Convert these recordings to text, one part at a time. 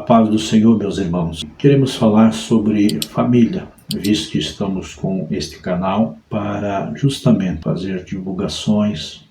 paz do Senhor, meus irmãos. Queremos falar sobre família, visto que estamos com este canal para justamente fazer divulgações,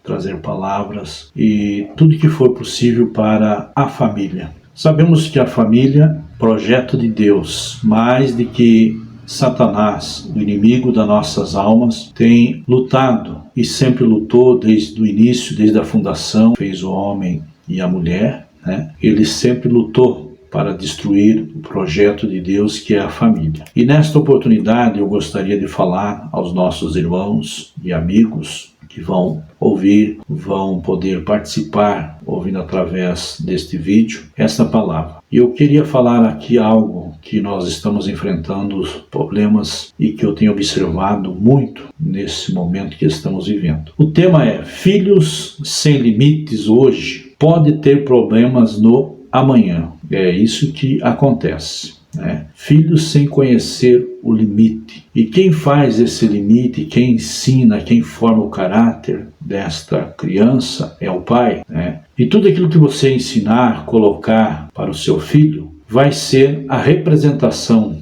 trazer palavras e tudo que for possível para a família. Sabemos que a família é projeto de Deus, mais de que Satanás, o inimigo das nossas almas, tem lutado e sempre lutou desde o início, desde a fundação, fez o homem e a mulher, né? Ele sempre lutou para destruir o projeto de Deus, que é a família. E nesta oportunidade eu gostaria de falar aos nossos irmãos e amigos que vão ouvir, vão poder participar, ouvindo através deste vídeo, esta palavra. E eu queria falar aqui algo que nós estamos enfrentando, os problemas, e que eu tenho observado muito nesse momento que estamos vivendo. O tema é: filhos sem limites hoje pode ter problemas no amanhã. É isso que acontece. Filhos sem conhecer o limite. E quem faz esse limite, quem ensina, quem forma o caráter desta criança é o pai. E tudo aquilo que você ensinar, colocar para o seu filho, vai ser a representação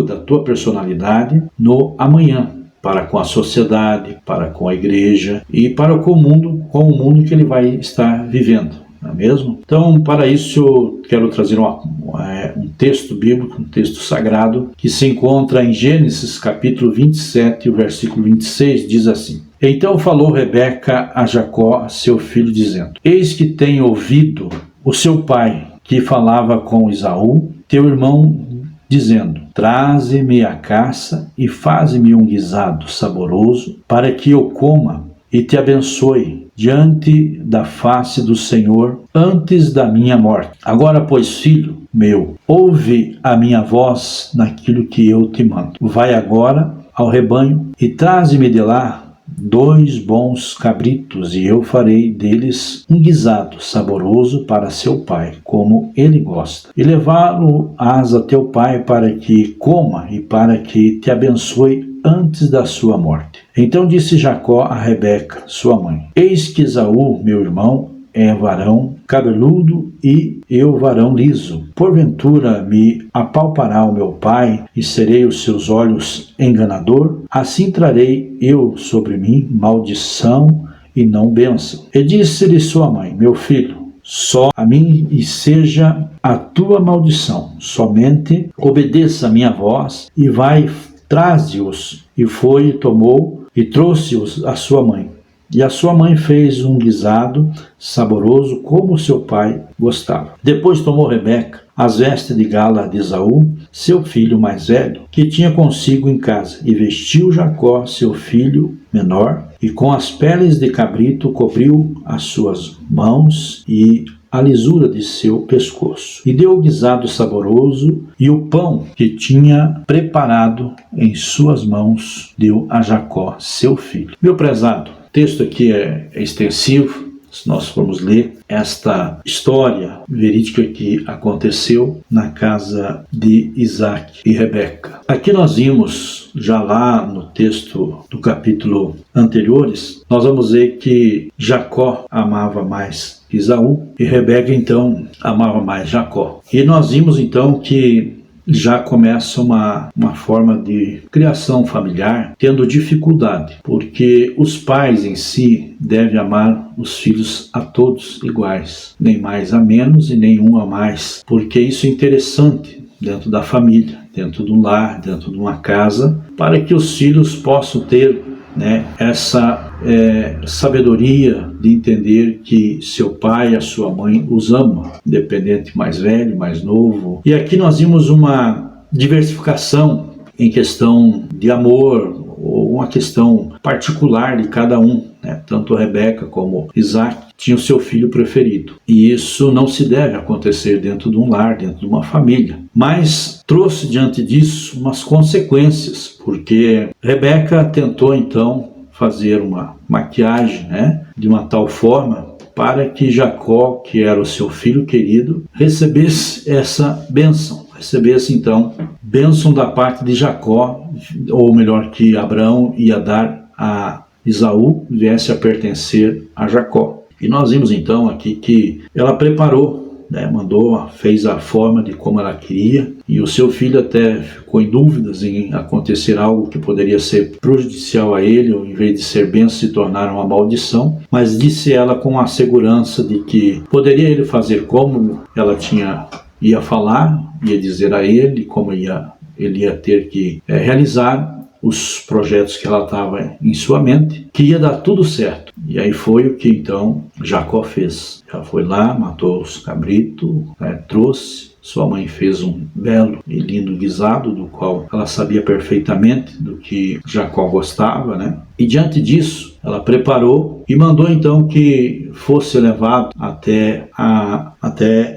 da tua personalidade no amanhã, para com a sociedade, para com a igreja e para com o mundo que ele vai estar vivendo. Não é mesmo? Então, para isso, eu quero trazer um texto bíblico, um texto sagrado, que se encontra em Gênesis capítulo 27, o versículo 26, diz assim: Então falou Rebeca a Jacó, seu filho, dizendo: Eis que tenho ouvido o seu pai, que falava com Esaú, teu irmão, dizendo: Traze-me a caça e faze-me um guisado saboroso, para que eu coma e te abençoe diante da face do Senhor antes da minha morte. Agora, pois, filho meu, ouve a minha voz naquilo que eu te mando. Vai agora ao rebanho e traze-me de lá 2 bons cabritos, e eu farei deles um guisado saboroso para seu pai, como ele gosta. E levá-lo-ás a teu pai para que coma e para que te abençoe antes da sua morte. Então disse Jacó a Rebeca, sua mãe: Eis que Esaú, meu irmão, é varão cabeludo e eu varão liso. Porventura me apalpará o meu pai e serei os seus olhos enganador? Assim trarei eu sobre mim maldição e não bênção. E disse-lhe sua mãe: Meu filho, só a mim e seja a tua maldição. Somente obedeça a minha voz e vai, traze-os. E foi e tomou e trouxe-os à sua mãe. E a sua mãe fez um guisado saboroso como seu pai gostava. Depois tomou Rebeca as vestes de gala de Esaú, seu filho mais velho, que tinha consigo em casa, e vestiu Jacó, seu filho menor, e com as peles de cabrito cobriu as suas mãos e a lisura de seu pescoço. E deu o guisado saboroso, e o pão que tinha preparado em suas mãos deu a Jacó, seu filho. Meu prezado, o texto aqui é extensivo. Se nós formos ler esta história verídica que aconteceu na casa de Isaac e Rebeca. Aqui nós vimos, já lá no texto do capítulo anteriores, nós vamos ver que Jacó amava mais Esaú e Rebeca então amava mais Jacó. E nós vimos então que já começa uma forma de criação familiar tendo dificuldade, porque os pais em si devem amar os filhos a todos iguais, nem mais a menos e nenhum a mais, porque isso é interessante dentro da família, dentro do lar, dentro de uma casa, para que os filhos possam ter essa sabedoria de entender que seu pai e a sua mãe os ama, independente mais velho, mais novo. E aqui nós vimos uma diversificação em questão de amor, ou uma questão particular de cada um. Tanto Rebeca como Isaac tinham seu filho preferido. E isso não se deve acontecer dentro de um lar, dentro de uma família. Mas trouxe diante disso umas consequências, porque Rebeca tentou então fazer uma maquiagem, de uma tal forma para que Jacó, que era o seu filho querido, recebesse essa bênção. Recebesse então bênção da parte de Jacó, ou melhor, que Abraão ia dar a Esaú, viesse a pertencer a Jacó. E nós vimos então aqui que ela preparou né, fez a forma de como ela queria, e o seu filho até ficou em dúvidas em acontecer algo que poderia ser prejudicial a ele, ou em vez de ser bênção se tornar uma maldição, mas disse ela com a segurança de que poderia ele fazer como ela ia falar, ia dizer a ele como ele ia ter que realizar os projetos que ela estava em sua mente, que ia dar tudo certo. E aí foi o que então Jacó fez. Ela foi lá, matou os cabritos, trouxe. Sua mãe fez um belo e lindo guisado, do qual ela sabia perfeitamente do que Jacó gostava, né? E diante disso, ela preparou e mandou então que fosse levado até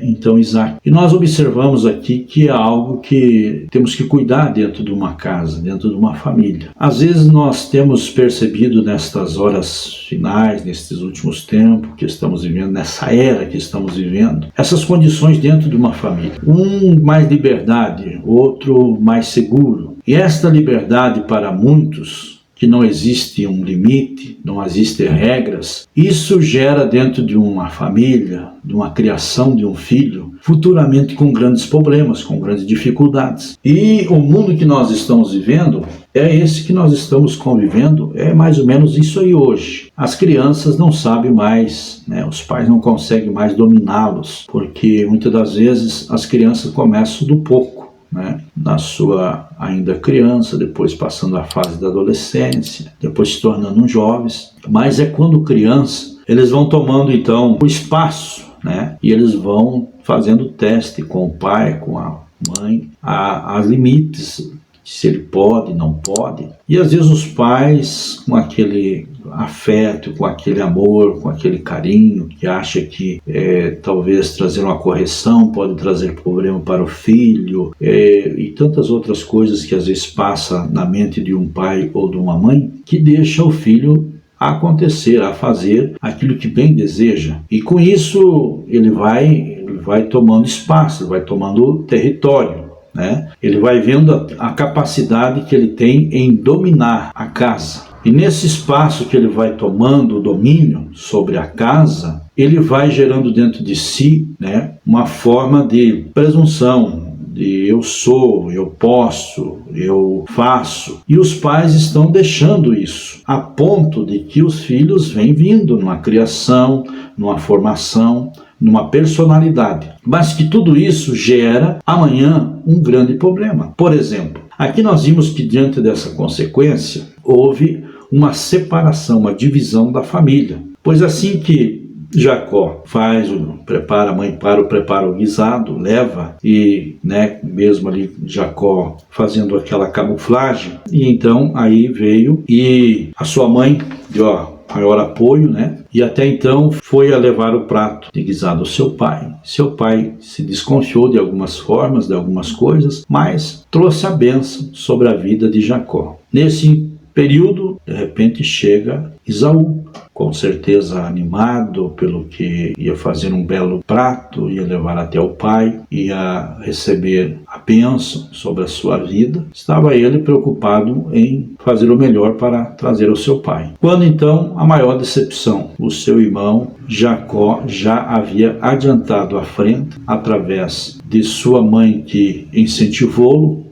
então Isaac. E nós observamos aqui que é algo que temos que cuidar dentro de uma casa, dentro de uma família. Às vezes nós temos percebido nestas horas finais, nestes últimos tempos que estamos vivendo, nessa era que estamos vivendo, essas condições dentro de uma família. Um mais liberdade, outro mais seguro. E esta liberdade para muitos, que não existe um limite, não existem regras, isso gera dentro de uma família, de uma criação de um filho, futuramente com grandes problemas, com grandes dificuldades. E o mundo que nós estamos vivendo é esse que nós estamos convivendo, é mais ou menos isso aí hoje. As crianças não sabem mais, né? Os pais não conseguem mais dominá-los, porque muitas das vezes as crianças começam do pouco, né? Na sua ainda criança, depois passando a fase da adolescência, depois se tornando jovens, mas é quando criança, eles vão tomando então o espaço, né? E eles vão fazendo teste com o pai, com a mãe, a limites, se ele pode, não pode. E às vezes os pais, com aquele afeto, com aquele amor, com aquele carinho, que acha que talvez trazer uma correção pode trazer problema para o filho, e tantas outras coisas que às vezes passa na mente de um pai ou de uma mãe, que deixa o filho a acontecer, a fazer aquilo que bem deseja. E com isso ele vai tomando espaço, vai tomando território, né? Ele vai vendo a capacidade que ele tem em dominar a casa. E nesse espaço que ele vai tomando o domínio sobre a casa, ele vai gerando dentro de si, né, uma forma de presunção, de eu sou, eu posso, eu faço. E os pais estão deixando isso, a ponto de que os filhos vêm vindo numa criação, numa formação, numa personalidade. Mas que tudo isso gera amanhã um grande problema. Por exemplo, aqui nós vimos que diante dessa consequência houve uma separação, uma divisão da família. Pois assim que Jacó prepara, a mãe prepara o guisado, leva e, né, mesmo ali Jacó fazendo aquela camuflagem, e então aí veio e a sua mãe deu maior apoio, né? E até então foi a levar o prato de guisado ao seu pai. Seu pai se desconfiou de algumas formas, de algumas coisas, mas trouxe a bênção sobre a vida de Jacó. Nesse período, de repente chega Esaú, com certeza animado pelo que ia fazer um belo prato, ia levar até o pai, ia receber a bênção sobre a sua vida. Estava ele preocupado em fazer o melhor para trazer ao seu pai. Quando então a maior decepção, o seu irmão Jacó já havia adiantado à frente, através de sua mãe que incentivou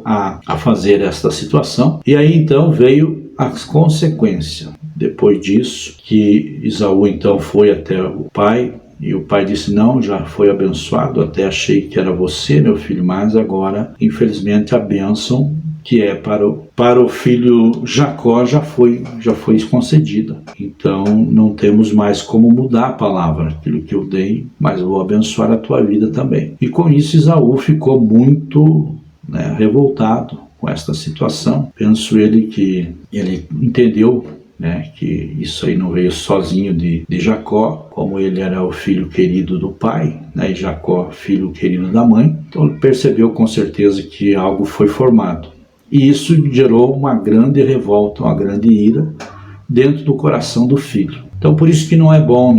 a fazer esta situação. E aí então veio a consequência. Depois disso, que Esaú então foi até o pai, e o pai disse: não, já foi abençoado, até achei que era você, meu filho, mas agora, infelizmente, a bênção que é para o filho Jacó já foi concedida. Então não temos mais como mudar a palavra, aquilo que eu dei, mas vou abençoar a tua vida também. E com isso Esaú ficou muito revoltado com esta situação. Penso ele que ele entendeu, né, que isso aí não veio sozinho de Jacó, como ele era o filho querido do pai, né, e Jacó filho querido da mãe. Então ele percebeu com certeza que algo foi formado. E isso gerou uma grande revolta, uma grande ira dentro do coração do filho. Então por isso que não é bom,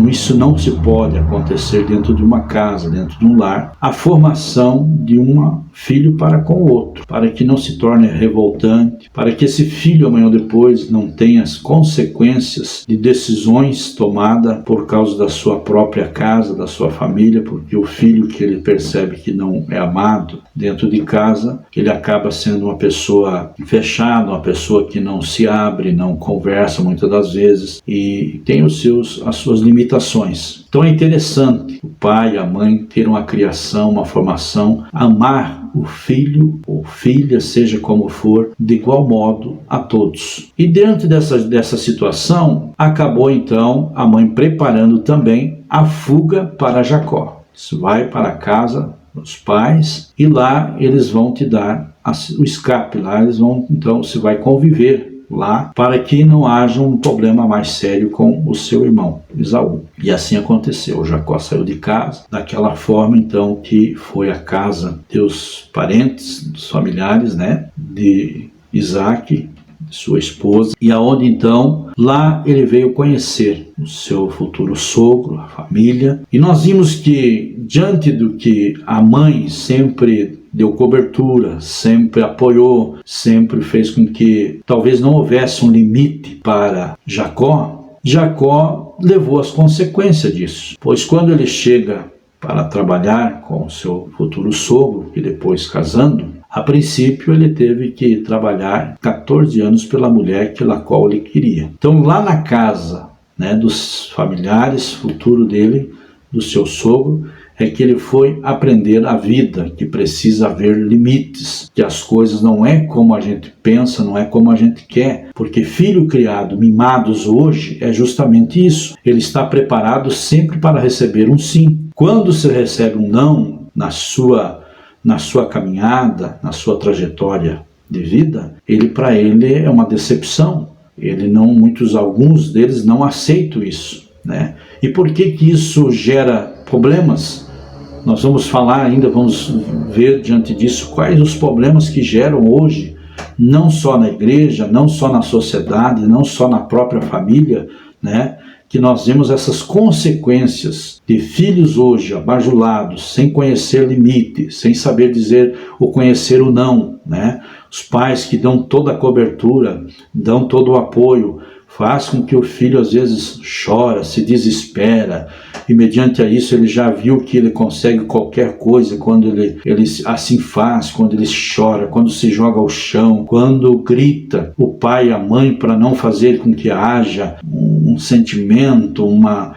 isso não se pode acontecer dentro de uma casa, dentro de um lar, a formação de um filho para com o outro, para que não se torne revoltante, para que esse filho amanhã ou depois não tenha as consequências de decisões tomadas por causa da sua própria casa, da sua família, porque o filho que ele percebe que não é amado dentro de casa, ele acaba sendo uma pessoa fechada, uma pessoa que não se abre, não conversa muitas das vezes e tem as suas limitações. Então é interessante o pai e a mãe ter uma criação, uma formação, amar o filho ou filha, seja como for, de igual modo a todos. E diante dessa situação, acabou então a mãe preparando também a fuga para Jacó. Você vai para a casa dos pais e lá eles vão te dar o escape, lá eles vão, então você vai conviver lá para que não haja um problema mais sério com o seu irmão Esaú. E assim aconteceu. Jacó saiu de casa daquela forma então que foi a casa dos parentes, dos familiares, de Isaac, sua esposa, e aonde então lá ele veio conhecer o seu futuro sogro, a família. E nós vimos que diante do que a mãe sempre deu cobertura, sempre apoiou, sempre fez com que talvez não houvesse um limite para Jacó, Jacó levou as consequências disso, pois quando ele chega para trabalhar com o seu futuro sogro, e depois casando, a princípio ele teve que trabalhar 14 anos pela mulher pela qual ele queria. Então lá na casa dos familiares, futuro dele, do seu sogro, é que ele foi aprender a vida, que precisa haver limites, que as coisas não é como a gente pensa, não é como a gente quer, porque filho criado, mimados hoje, é justamente isso. Ele está preparado sempre para receber um sim. Quando se recebe um não na sua caminhada, na sua trajetória de vida, para ele é uma decepção. Alguns deles não aceitam isso, E por que isso gera problemas? Nós vamos falar ainda, vamos ver diante disso quais os problemas que geram hoje, não só na igreja, não só na sociedade, não só na própria família, que nós vemos essas consequências de filhos hoje abajulados, sem conhecer limite, sem saber dizer ou conhecer o não, Os pais que dão toda a cobertura, dão todo o apoio, faz com que o filho às vezes chora, se desespera, e mediante a isso ele já viu que ele consegue qualquer coisa quando ele assim faz, quando ele chora, quando se joga ao chão, quando grita o pai e a mãe para não fazer com que haja um sentimento, uma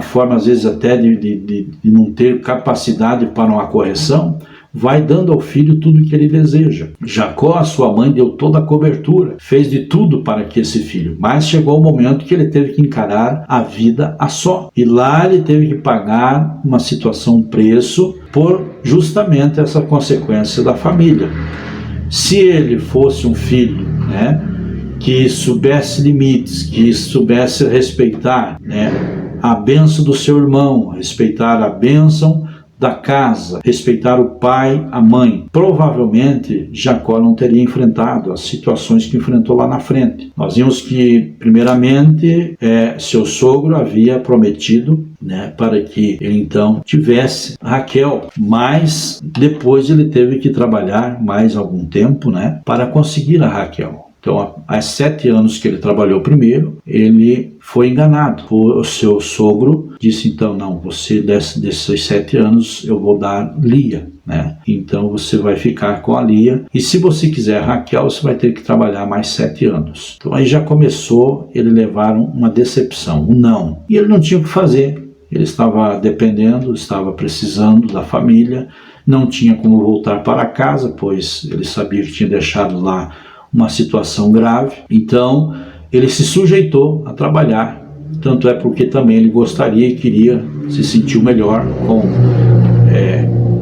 forma às vezes até de não ter capacidade para uma correção, vai dando ao filho tudo o que ele deseja. Jacó, a sua mãe, deu toda a cobertura, fez de tudo para que esse filho, mas chegou o momento que ele teve que encarar a vida a só. E lá ele teve que pagar uma situação, um preço, por justamente essa consequência da família. Se ele fosse um filho, que soubesse limites, que soubesse respeitar, a bênção do seu irmão, respeitar a bênção da casa, respeitar o pai, a mãe, provavelmente Jacó não teria enfrentado as situações que enfrentou lá na frente. Nós vimos que, primeiramente, seu sogro havia prometido para que ele então tivesse Raquel, mas depois ele teve que trabalhar mais algum tempo para conseguir a Raquel. Então, há 7 anos que ele trabalhou primeiro, ele foi enganado. O seu sogro disse, então, não, você desses 7 anos eu vou dar Lia, Então você vai ficar com a Lia, e se você quiser Raquel, você vai ter que trabalhar mais 7 anos. Então aí já começou ele levar uma decepção, um não. E ele não tinha o que fazer, ele estava dependendo, estava precisando da família, não tinha como voltar para casa, pois ele sabia que tinha deixado lá uma situação grave, então ele se sujeitou a trabalhar, tanto é porque também ele gostaria e queria se sentir melhor com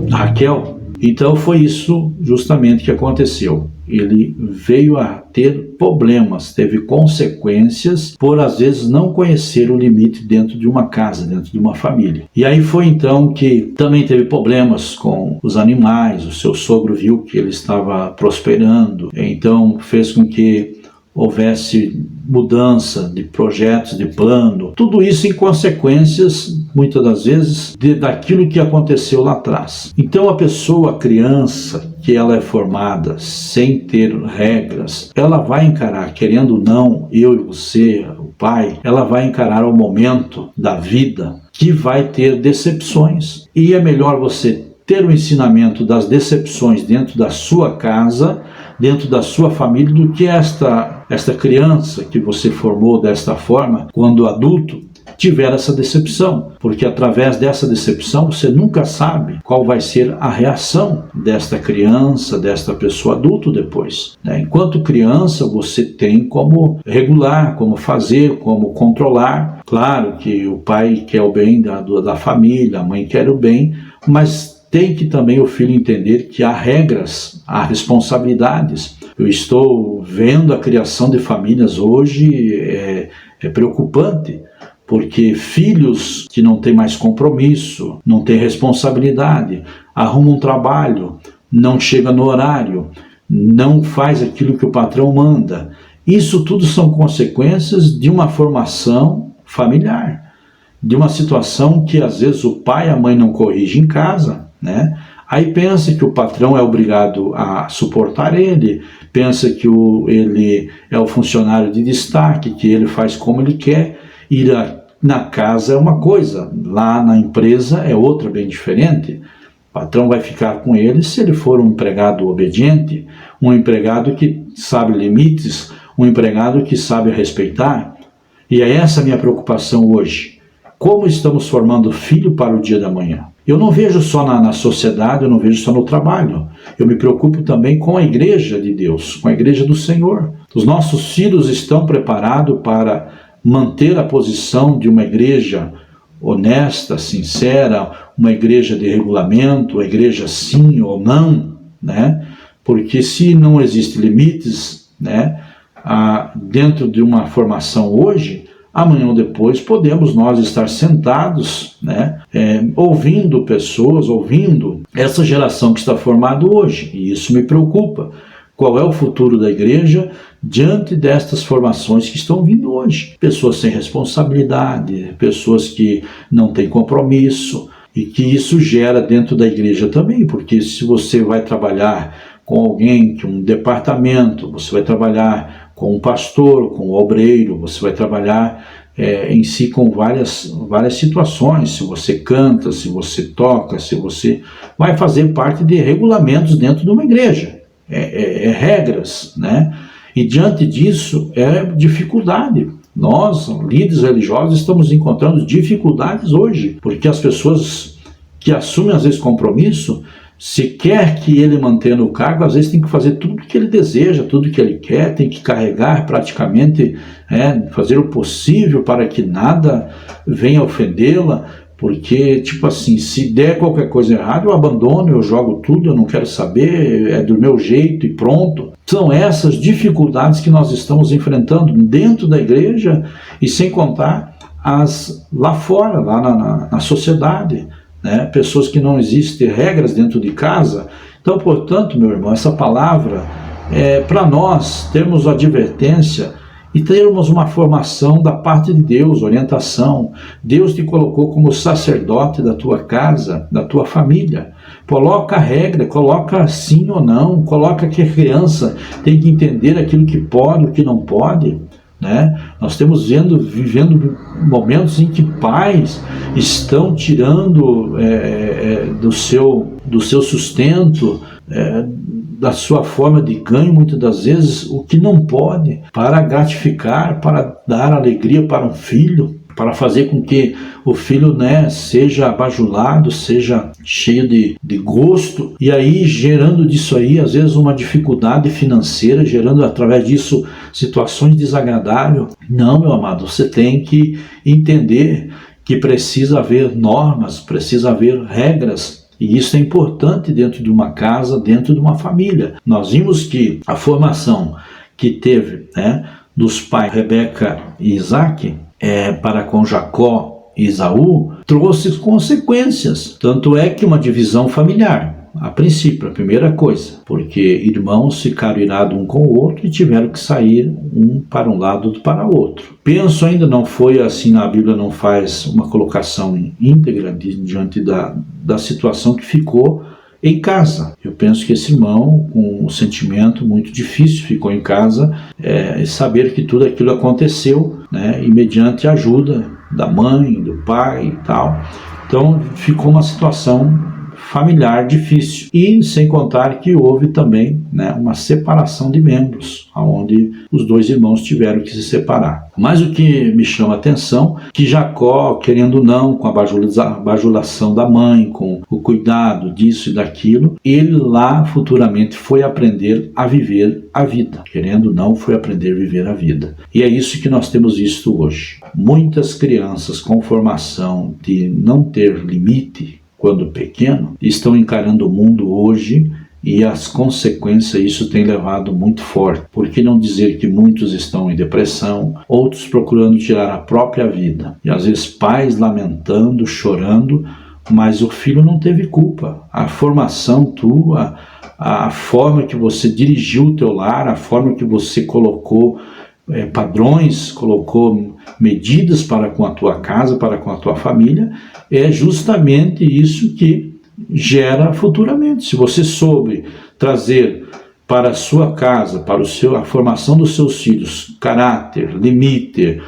Raquel. Então foi isso justamente que aconteceu. Ele veio a ter problemas, teve consequências por às vezes não conhecer o limite dentro de uma casa, dentro de uma família. E aí foi então que também teve problemas com os animais. O seu sogro viu que ele estava prosperando, então fez com que houvesse mudança de projetos, de plano, tudo isso em consequências, muitas das vezes, daquilo que aconteceu lá atrás. Então a pessoa, a criança, que ela é formada sem ter regras, ela vai encarar, querendo ou não, eu e você, o pai, ela vai encarar o momento da vida que vai ter decepções. E é melhor você ter o ensinamento das decepções dentro da sua casa, dentro da sua família, do que esta criança que você formou desta forma, quando adulto, tiver essa decepção, porque através dessa decepção você nunca sabe qual vai ser a reação desta criança, desta pessoa adulto depois, né? Enquanto criança você tem como regular, como fazer, como controlar. Claro que o pai quer o bem da família, a mãe quer o bem, mas tem que também o filho entender que há regras, há responsabilidades. Eu estou vendo a criação de famílias hoje, é preocupante, porque filhos que não têm mais compromisso, não têm responsabilidade, arrumam um trabalho, não chega no horário, não faz aquilo que o patrão manda. Isso tudo são consequências de uma formação familiar, de uma situação que às vezes o pai e a mãe não corrigem em casa, né? Aí pensa que o patrão é obrigado a suportar ele, pensa que ele é o funcionário de destaque, que ele faz como ele quer. Ir na casa é uma coisa, lá na empresa é outra, bem diferente. O patrão vai ficar com ele se ele for um empregado obediente, um empregado que sabe limites, um empregado que sabe respeitar. E é essa a minha preocupação hoje. Como estamos formando filho para o dia da manhã? Eu não vejo só na sociedade, eu não vejo só no trabalho. Eu me preocupo também com a igreja de Deus, com a igreja do Senhor. Os nossos filhos estão preparados para manter a posição de uma igreja honesta, sincera, uma igreja de regulamento, uma igreja sim ou não, né? Porque se não existem limites, né, dentro de uma formação hoje, amanhã ou depois podemos nós estar sentados, né, ouvindo pessoas, ouvindo essa geração que está formada hoje, e isso me preocupa. Qual é o futuro da igreja diante destas formações que estão vindo hoje? Pessoas sem responsabilidade, pessoas que não têm compromisso, e que isso gera dentro da igreja também, porque se você vai trabalhar com alguém, com um departamento, você vai trabalhar com um pastor, com um obreiro, você vai trabalhar em si com várias situações. Se você canta, se você toca, se você vai fazer parte de regulamentos dentro de uma igreja. Regras, né? E diante disso é dificuldade. Nós, líderes religiosos, estamos encontrando dificuldades hoje, porque as pessoas que assumem às vezes compromisso, se quer que ele mantenha o cargo, às vezes tem que fazer tudo o que ele deseja, tudo o que ele quer, tem que carregar praticamente, fazer o possível para que nada venha ofendê-la. Porque, tipo assim, se der qualquer coisa errada, eu abandono, eu jogo tudo, eu não quero saber, é do meu jeito e pronto. São essas dificuldades que nós estamos enfrentando dentro da igreja e sem contar as lá fora, lá na sociedade, né? Pessoas que não existem regras dentro de casa. Então, portanto, meu irmão, essa palavra é para nós termos advertência e termos uma formação da parte de Deus, orientação. Deus te colocou como sacerdote da tua casa, da tua família. Coloca a regra, coloca sim ou não, coloca que a criança tem que entender aquilo que pode, o que não pode, né? Nós estamos vivendo momentos em que pais estão tirando do seu sustento, da sua forma de ganho, muitas das vezes, o que não pode, para gratificar, para dar alegria para um filho, para fazer com que o filho, né, seja abajulado, seja cheio de gosto, e aí gerando disso aí, às vezes, uma dificuldade financeira, gerando através disso situações desagradáveis. Não, meu amado, você tem que entender que precisa haver normas, precisa haver regras. E isso é importante dentro de uma casa, dentro de uma família. Nós vimos que a formação que teve, né, dos pais Rebeca e Isaac para com Jacó e Esaú trouxe consequências. Tanto é que uma divisão familiar. a princípio, a primeira coisa, porque irmãos ficaram irados um com o outro e tiveram que sair um para um lado, outro para o outro. Penso ainda não foi assim, a Bíblia não faz uma colocação íntegra diante da situação que ficou em casa. Eu penso que esse irmão, com um sentimento muito difícil, ficou em casa, saber que tudo aquilo aconteceu, né, e mediante a ajuda da mãe, do pai e tal. Então ficou uma situação familiar difícil, e sem contar que houve também, né, uma separação de membros, onde os dois irmãos tiveram que se separar. Mas o que me chama a atenção, que Jacó, querendo ou não, com a bajulação da mãe, com o cuidado disso e daquilo, ele lá futuramente foi aprender a viver a vida. Querendo ou não, foi aprender a viver a vida. E é isso que nós temos visto hoje. Muitas crianças com formação de não ter limite, quando pequeno, estão encarando o mundo hoje, e as consequências isso tem levado muito forte. Por que não dizer que muitos estão em depressão, outros procurando tirar a própria vida, e às vezes pais lamentando, chorando, mas o filho não teve culpa. A formação tua, a forma que você dirigiu o teu lar, a forma que você colocou padrões, colocou medidas para com a tua casa, para com a tua família, é justamente isso que gera futuramente. Se você soube trazer para a sua casa, para a formação dos seus filhos, caráter, limite,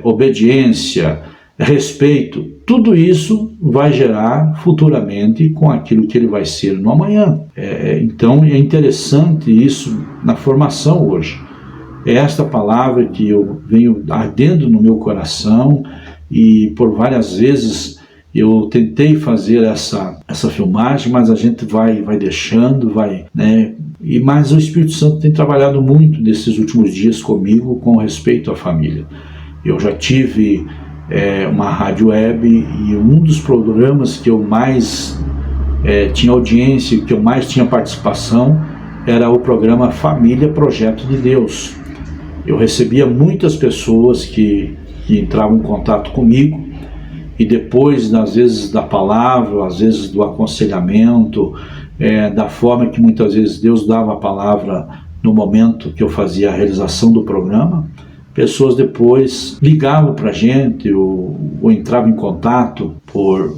obediência, respeito, tudo isso vai gerar futuramente com aquilo que ele vai ser no amanhã. Então é interessante isso na formação hoje. É esta palavra que eu venho ardendo no meu coração, e por várias vezes eu tentei fazer essa filmagem, mas a gente vai deixando, né? Mas o Espírito Santo tem trabalhado muito nesses últimos dias comigo com respeito à família. Eu já tive uma rádio web, e um dos programas que eu mais tinha audiência, que eu mais tinha participação, era o programa Família Projeto de Deus. Eu recebia muitas pessoas que entravam em contato comigo, e depois, às vezes, da palavra, às vezes do aconselhamento, da forma que muitas vezes Deus dava a palavra no momento que eu fazia a realização do programa, pessoas depois ligavam para a gente ou entravam em contato por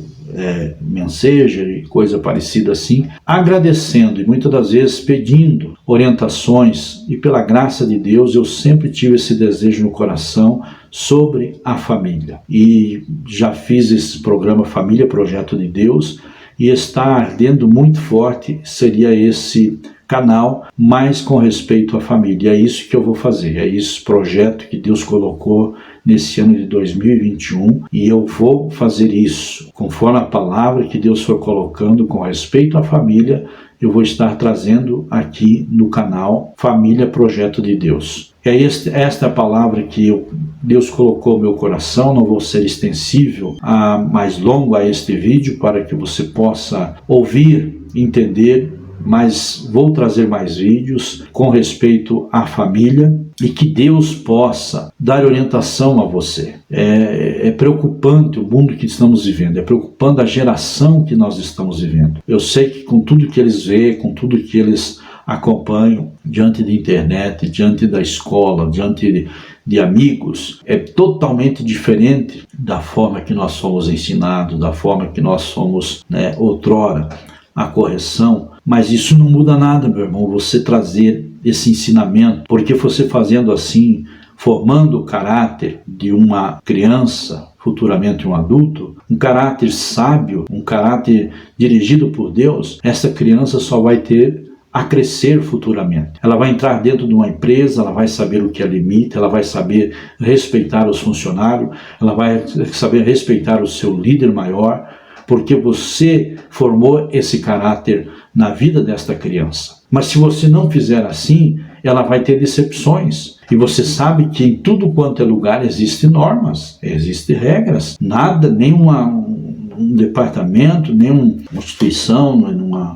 Messenger e coisa parecida assim, agradecendo e muitas das vezes pedindo orientações, e pela graça de Deus eu sempre tive esse desejo no coração sobre a família, e já fiz esse programa Família Projeto de Deus, e está ardendo muito forte seria esse canal, mas com respeito à família. É isso que eu vou fazer, é esse projeto que Deus colocou nesse ano de 2021, e eu vou fazer isso conforme a palavra que Deus for colocando com respeito à família. Eu vou estar trazendo aqui no canal Família Projeto de Deus. Esta palavra que Deus colocou no meu coração. Não vou ser extensível, mais longo a este vídeo, para que você possa ouvir, entender, mas vou trazer mais vídeos com respeito à família, e que Deus possa dar orientação a você. É preocupante o mundo que estamos vivendo, é preocupante a geração que nós estamos vivendo. Eu sei que com tudo que eles veem, com tudo que eles acompanham diante da internet, diante da escola, diante de amigos, é totalmente diferente da forma que nós fomos ensinados, da forma que nós fomos, outrora, a correção. Mas isso não muda nada, meu irmão, você trazer esse ensinamento, porque você fazendo assim, formando o caráter de uma criança, futuramente um adulto, um caráter sábio, um caráter dirigido por Deus, essa criança só vai ter a crescer futuramente. Ela vai entrar dentro de uma empresa, ela vai saber o que é limite, ela vai saber respeitar os funcionários, ela vai saber respeitar o seu líder maior, porque você formou esse caráter na vida desta criança. Mas se você não fizer assim, ela vai ter decepções. E você sabe que em tudo quanto é lugar existem normas, existem regras. Nada, um departamento, nem uma instituição,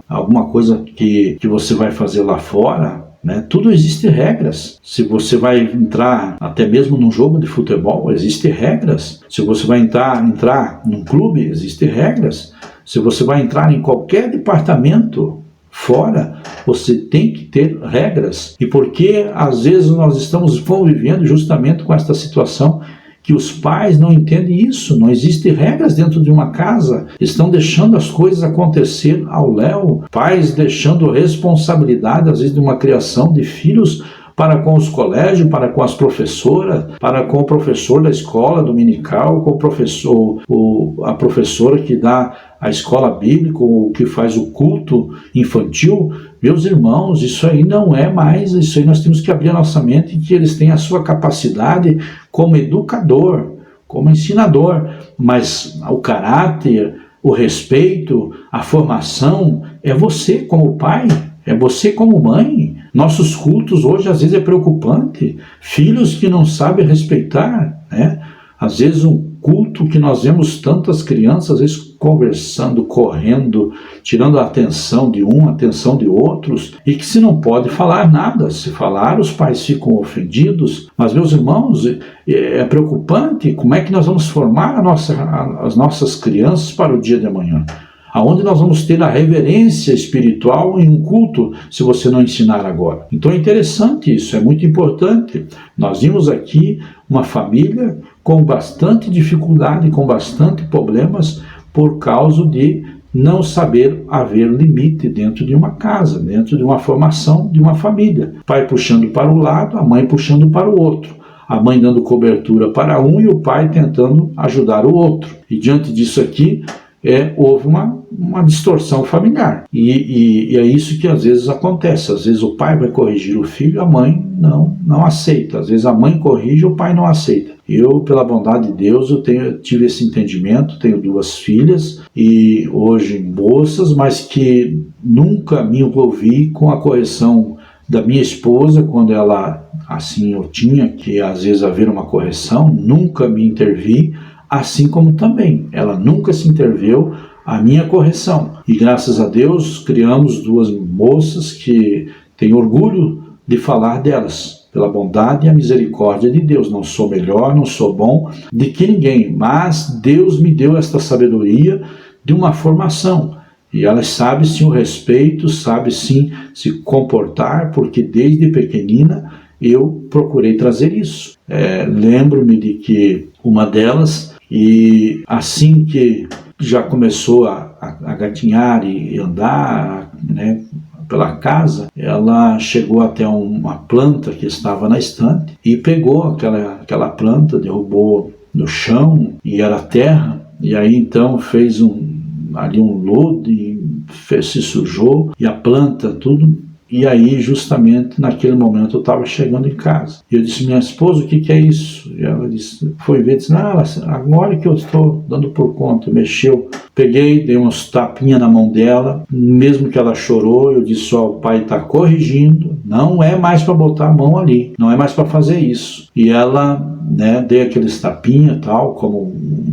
alguma coisa que você vai fazer lá fora, tudo existe regras. Se você vai entrar até mesmo num jogo de futebol, existem regras. Se você vai entrar num clube, existem regras. Se você vai entrar em qualquer departamento fora, você tem que ter regras. E porque às vezes nós estamos convivendo justamente com esta situação que os pais não entendem isso, não existem regras dentro de uma casa, estão deixando as coisas acontecer ao léu, pais deixando responsabilidade às vezes de uma criação de filhos para com os colégios, para com as professoras, para com o professor da escola dominical, com o professor, a professora que dá a escola bíblica, ou que faz o culto infantil. Meus irmãos, isso aí não é mais, isso aí nós temos que abrir a nossa mente, que eles têm a sua capacidade como educador, como ensinador, mas o caráter, o respeito, a formação, é você como pai, é você como mãe. Nossos cultos hoje às vezes é preocupante, filhos que não sabem respeitar, né? Às vezes um culto que nós vemos tantas crianças, às vezes conversando, correndo, tirando a atenção de um, a atenção de outros, e que se não pode falar nada, se falar os pais ficam ofendidos. Mas meus irmãos, é preocupante como é que nós vamos formar as nossas crianças para o dia de amanhã. Aonde nós vamos ter a reverência espiritual em um culto, se você não ensinar agora? Então é interessante isso, é muito importante. Nós vimos aqui uma família com bastante dificuldade, com bastante problemas, por causa de não saber haver limite dentro de uma casa, dentro de uma formação de uma família. Pai puxando para um lado, a mãe puxando para o outro. A mãe dando cobertura para um e o pai tentando ajudar o outro. E diante disso aqui, houve uma distorção familiar. E é isso que às vezes acontece. Às vezes o pai vai corrigir o filho, a mãe não aceita. Às vezes a mãe corrige, o pai não aceita. Eu, pela bondade de Deus, tive esse entendimento, tenho 2 filhas, e hoje moças, mas que nunca me envolvi com a correção da minha esposa, quando ela, assim, eu tinha que às vezes haver uma correção, nunca me intervi, assim como também ela nunca se interveio a minha correção. E graças a Deus criamos 2 moças que tenho orgulho de falar delas, pela bondade e a misericórdia de Deus. Não sou melhor, não sou bom de que ninguém, mas Deus me deu esta sabedoria de uma formação. E elas sabem sim o respeito, sabem sim se comportar, porque desde pequenina eu procurei trazer isso. Lembro-me de que uma delas, e assim que já começou a gatinhar e andar, né, pela casa, ela chegou até uma planta que estava na estante e pegou aquela planta, derrubou no chão, e era terra, e aí então fez ali um lodo e se sujou, e a planta tudo. E aí, justamente naquele momento, eu estava chegando em casa. E eu disse, minha esposa, o que é isso? E ela disse, foi ver, disse, não, agora que eu estou dando por conta, mexeu. Peguei, dei uns tapinhas na mão dela, mesmo que ela chorou, eu disse, o pai está corrigindo, não é mais para botar a mão ali, não é mais para fazer isso. E ela, né, dei aqueles tapinhas e tal, como um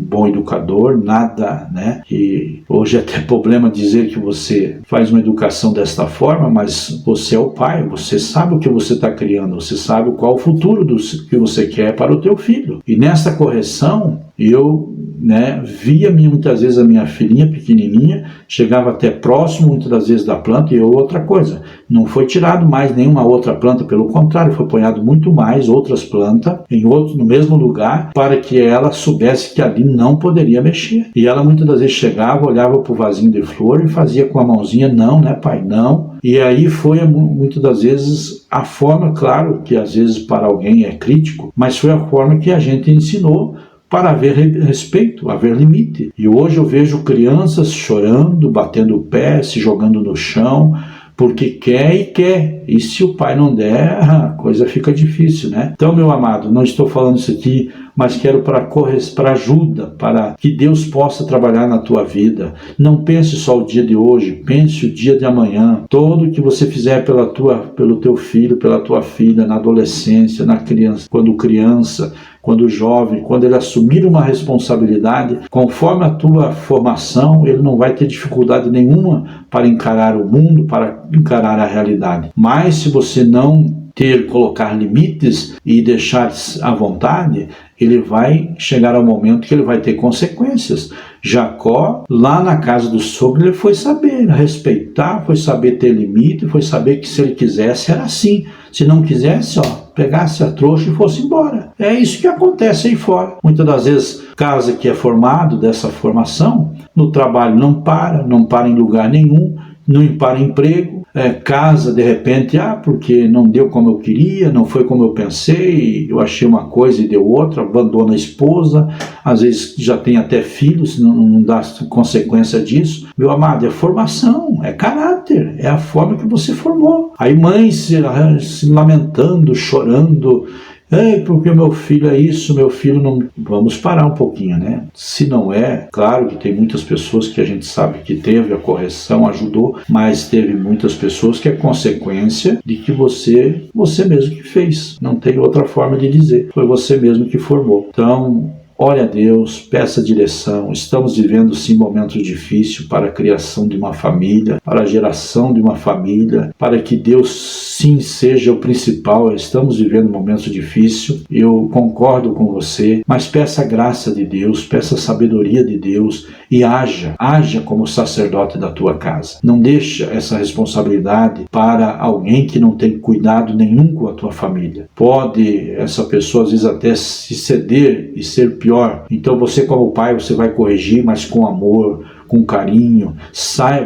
bom educador, nada, né, e hoje é até problema dizer que você faz uma educação desta forma, mas você é o pai, você sabe o que você está criando, você sabe qual o futuro que você quer para o teu filho. E nessa correção, eu, né, via muitas vezes a minha filhinha pequenininha, chegava até próximo muitas das vezes da planta, e outra coisa, não foi tirado mais nenhuma outra planta, pelo contrário, foi ponhado muito mais outras plantas no mesmo lugar, para que ela soubesse que ali não poderia mexer. E ela muitas das vezes chegava, olhava para o vasinho de flor e fazia com a mãozinha, não, né, pai, não. E aí foi muitas das vezes a forma, claro que às vezes para alguém é crítico, mas foi a forma que a gente ensinou para haver respeito, haver limite. E hoje eu vejo crianças chorando, batendo o pé, se jogando no chão, porque quer, e se o pai não der, a coisa fica difícil, né? Então, meu amado, não estou falando isso aqui, mas quero para ajuda, para que Deus possa trabalhar na tua vida. Não pense só o dia de hoje, pense o dia de amanhã. Tudo que você fizer pelo teu filho, pela tua filha, na adolescência, na criança, quando jovem, quando ele assumir uma responsabilidade, conforme a tua formação, ele não vai ter dificuldade nenhuma para encarar o mundo, para encarar a realidade. Mas se você não colocar limites e deixar à vontade, ele vai chegar ao momento que ele vai ter consequências. Jacó, lá na casa do sogro, ele foi saber respeitar, foi saber ter limite, foi saber que se ele quisesse era assim. Se não quisesse, pegasse a trouxa e fosse embora. É isso que acontece aí fora. Muitas das vezes, casa que é formado dessa formação, no trabalho não para em lugar nenhum, não para emprego, casa de repente, porque não deu como eu queria, não foi como eu pensei, eu achei uma coisa e deu outra, abandona a esposa, às vezes já tem até filhos, não dá consequência disso. Meu amado, é formação, é caráter, é a forma que você formou. Aí mães se lamentando, chorando, porque meu filho é isso, meu filho não... Vamos parar um pouquinho, né? Se não é, claro que tem muitas pessoas que a gente sabe que teve a correção, ajudou, mas teve muitas pessoas que é consequência de que você mesmo que fez. Não tem outra forma de dizer. Foi você mesmo que formou. Então, ore a Deus, peça direção. Estamos vivendo sim momentos difíceis para a criação de uma família, para a geração de uma família, para que Deus sim seja o principal. Estamos vivendo momentos difíceis, eu concordo com você, mas peça a graça de Deus, peça a sabedoria de Deus e haja como sacerdote da tua casa. Não deixa essa responsabilidade para alguém que não tem cuidado nenhum com a tua família. Pode essa pessoa às vezes até se ceder e ser pior. Então você, como pai, você vai corrigir, mas com amor, com carinho,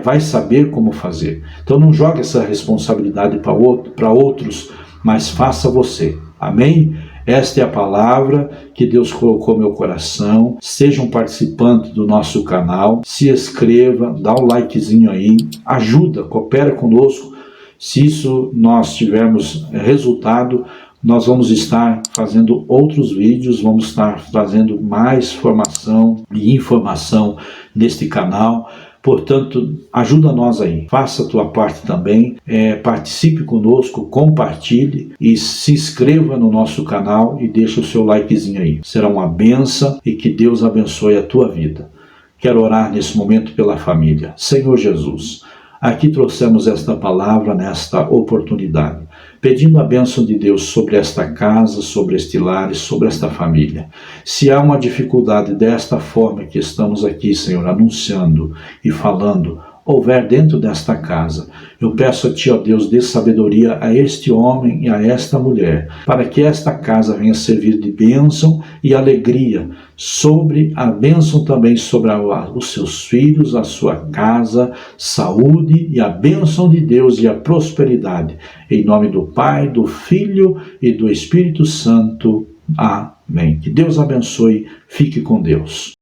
vai saber como fazer. Então não jogue essa responsabilidade para outros, mas faça você. Amém? Esta é a palavra que Deus colocou no meu coração. Seja um participante do nosso canal, se inscreva, dá um likezinho aí, ajuda, coopera conosco. Se isso nós tivermos resultado, nós vamos estar fazendo outros vídeos, vamos estar trazendo mais formação e informação neste canal. Portanto, ajuda nós aí, faça a tua parte também, participe conosco, compartilhe e se inscreva no nosso canal e deixe o seu likezinho aí. Será uma bênção e que Deus abençoe a tua vida. Quero orar nesse momento pela família. Senhor Jesus, aqui trouxemos esta palavra nesta oportunidade, pedindo a bênção de Deus sobre esta casa, sobre este lar e sobre esta família. Se há uma dificuldade desta forma que estamos aqui, Senhor, anunciando e falando, houver dentro desta casa, eu peço a Ti, ó Deus, dê sabedoria a este homem e a esta mulher, para que esta casa venha servir de bênção e alegria, sobre a bênção também sobre os seus filhos, a sua casa, saúde e a bênção de Deus e a prosperidade. Em nome do Pai, do Filho e do Espírito Santo. Amém. Que Deus abençoe. Fique com Deus.